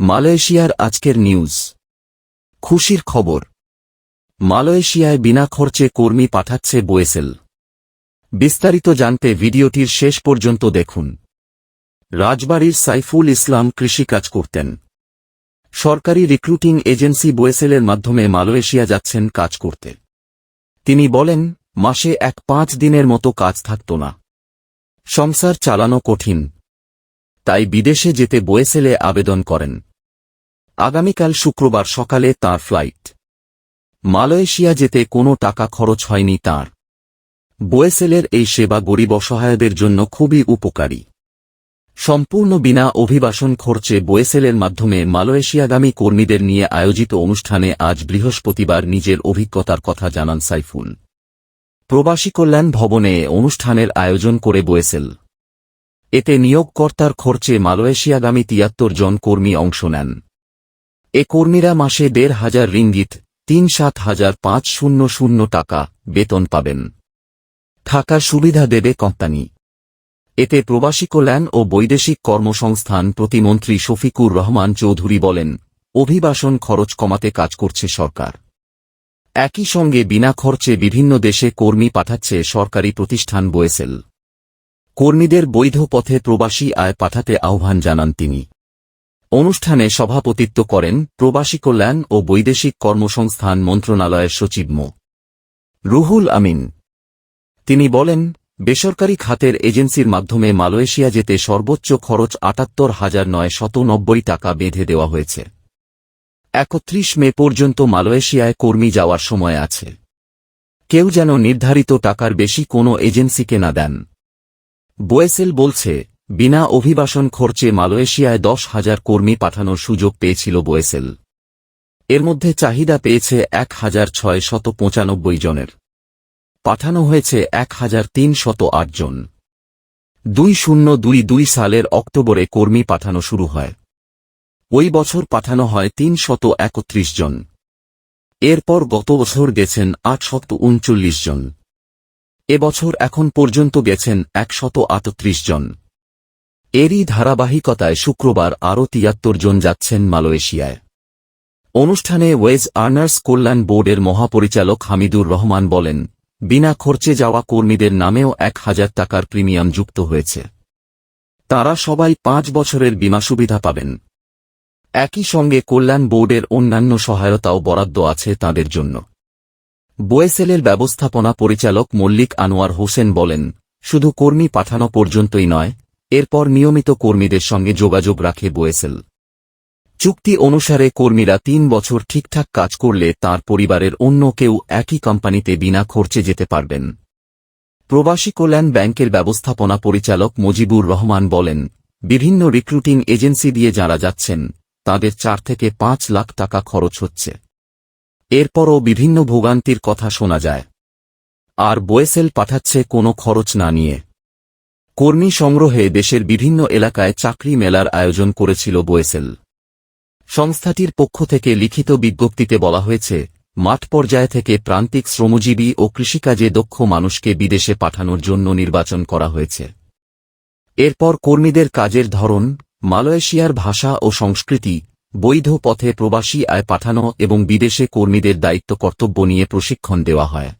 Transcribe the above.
মালয়েশিয়ার আজকের নিউজ। খুশির খবর, মালয়েশিয়ায় বিনা খরচে কর্মী পাঠাচ্ছে বোয়েসেল। বিস্তারিত জানতে ভিডিওটির শেষ পর্যন্ত দেখুন। রাজবাড়ীর সাইফুল ইসলাম কৃষিকাজ করতেন। সরকারি রিক্রুটিং এজেন্সি বোয়েসেলের মাধ্যমে মালয়েশিয়া যাচ্ছেন কাজ করতে। তিনি বলেন, মাসে 1-5 দিনের মতো কাজ থাকত না। সংসার চালানো কঠিন, তাই বিদেশে যেতে বোয়েসেলে আবেদন করেন। আগামীকাল শুক্রবার সকালে তাঁর ফ্লাইট। মালয়েশিয়া যেতে কোনো টাকা খরচ হয়নি তাঁর। বোয়েসেলের এই সেবা গরিব অসহায়দের জন্য খুবই উপকারী। সম্পূর্ণ বিনা অভিবাসন খরচে বোয়েসেলের মাধ্যমে মালয়েশিয়াগামী কর্মীদের নিয়ে আয়োজিত অনুষ্ঠানে আজ বৃহস্পতিবার নিজের অভিজ্ঞতার কথা জানান সাইফুল। প্রবাসী কল্যাণ ভবনে অনুষ্ঠানের আয়োজন করে বোয়েসেল। এতে নিয়োগকর্তার খরচে মালয়েশিয়াগামী 73 জন কর্মী অংশ নেন। এ কর্মীরা মাসে 1,500 রিঙ্গিত $3,7500 টাকা বেতন পাবেন। থাকার সুবিধা দেবে কোম্পানি। এতে প্রবাসী কল্যাণ ও বৈদেশিক কর্মসংস্থান প্রতিমন্ত্রী শফিকুর রহমান চৌধুরী বলেন, অভিবাসন খরচ কমাতে কাজ করছে সরকার। একই সঙ্গে বিনা খরচে বিভিন্ন দেশে কর্মী পাঠাচ্ছে সরকারি প্রতিষ্ঠান বোয়েসেল। কর্মীদের বৈধ পথে প্রবাসী আয় পাঠাতে আহ্বান জানান তিনি। অনুষ্ঠানে সভাপতিত্ব করেন প্রবাসী কল্যাণ ও বৈদেশিক কর্মসংস্থান মন্ত্রণালয়ের সচিব মো. রুহুল আমিন। তিনি বলেন, বেসরকারি খাতের এজেন্সির মাধ্যমে মালয়েশিয়া যেতে সর্বোচ্চ খরচ ৭৮,৯৯০ টাকা বেঁধে দেওয়া হয়েছে। ৩১ মে পর্যন্ত মালয়েশিয়ায় কর্মী যাওয়ার সময় আছে। কেউ যেন নির্ধারিত টাকার বেশি কোনো এজেন্সিকে না দেন। বোয়েসেল বলছে, বিনা অভিবাসন খরচে মালয়েশিয়ায় 10,000 কর্মী পাঠানোর সুযোগ পেয়েছিল বোয়েসেল। এর মধ্যে চাহিদা পেয়েছে 1,695 জনের। পাঠানো হয়েছে 1,308 জন। 2022 সালের অক্টোবরে কর্মী পাঠানো শুরু হয়। ওই বছর পাঠানো হয় 331 জন। এরপর গত বছর গেছেন 839 জন। এবছর এখন পর্যন্ত গেছেন 138 জন। এরই ধারাবাহিকতায় শুক্রবার আরও 73 জন যাচ্ছেন মালয়েশিয়ায়। অনুষ্ঠানে ওয়েজ আর্নার্স কল্যাণ বোর্ডের মহাপরিচালক হামিদুর রহমান বলেন, বিনা খরচে যাওয়া কর্মীদের নামেও 1,000 টাকার প্রিমিয়াম যুক্ত হয়েছে। তাঁরা সবাই 5 বছরের বীমা সুবিধা পাবেন। একই সঙ্গে কল্যাণ বোর্ডের অন্যান্য সহায়তাও বরাদ্দ আছে তাঁদের জন্য। বোয়েসেলের ব্যবস্থাপনা পরিচালক মল্লিক আনোয়ার হোসেন বলেন, শুধু কর্মী পাঠানো পর্যন্তই নয়, এরপর নিয়মিত কর্মীদের সঙ্গে যোগাযোগ রাখে বোয়েসেল। চুক্তি অনুসারে কর্মীরা 3 বছর ঠিকঠাক কাজ করলে তার পরিবারের অন্য কেউ একই কোম্পানিতে বিনা খরচে যেতে পারবেন। প্রবাসী কল্যাণ ব্যাংকের ব্যবস্থাপনা পরিচালক মুজিবুর রহমান বলেন, বিভিন্ন রিক্রুটিং এজেন্সি দিয়ে যারা যাচ্ছেন তাদের 4 থেকে 5 লাখ টাকা খরচ হচ্ছে। এরপরও বিভিন্ন ভোগান্তির কথা শোনা যায়। আর বোয়েসেল পাঠাচ্ছে কোনো খরচ না নিয়ে। কর্মী সংগ্রহে দেশের বিভিন্ন এলাকায় চাকরি মেলার আয়োজন করেছিল বোয়েসেল। সংস্থাটির পক্ষ থেকে লিখিত বিজ্ঞপ্তিতে বলা হয়েছে, মাঠ পর্যায় থেকে প্রান্তিক শ্রমজীবী ও কৃষিকাজে দক্ষ মানুষকে বিদেশে পাঠানোর জন্য নির্বাচন করা হয়েছে। এরপর কর্মীদের কাজের ধরন, মালয়েশিয়ার ভাষা ও সংস্কৃতি, বৈধ পথে প্রবাসী আয় পাঠানো এবং বিদেশে কর্মীদের দায়িত্ব কর্তব্য নিয়ে প্রশিক্ষণ দেওয়া হয়।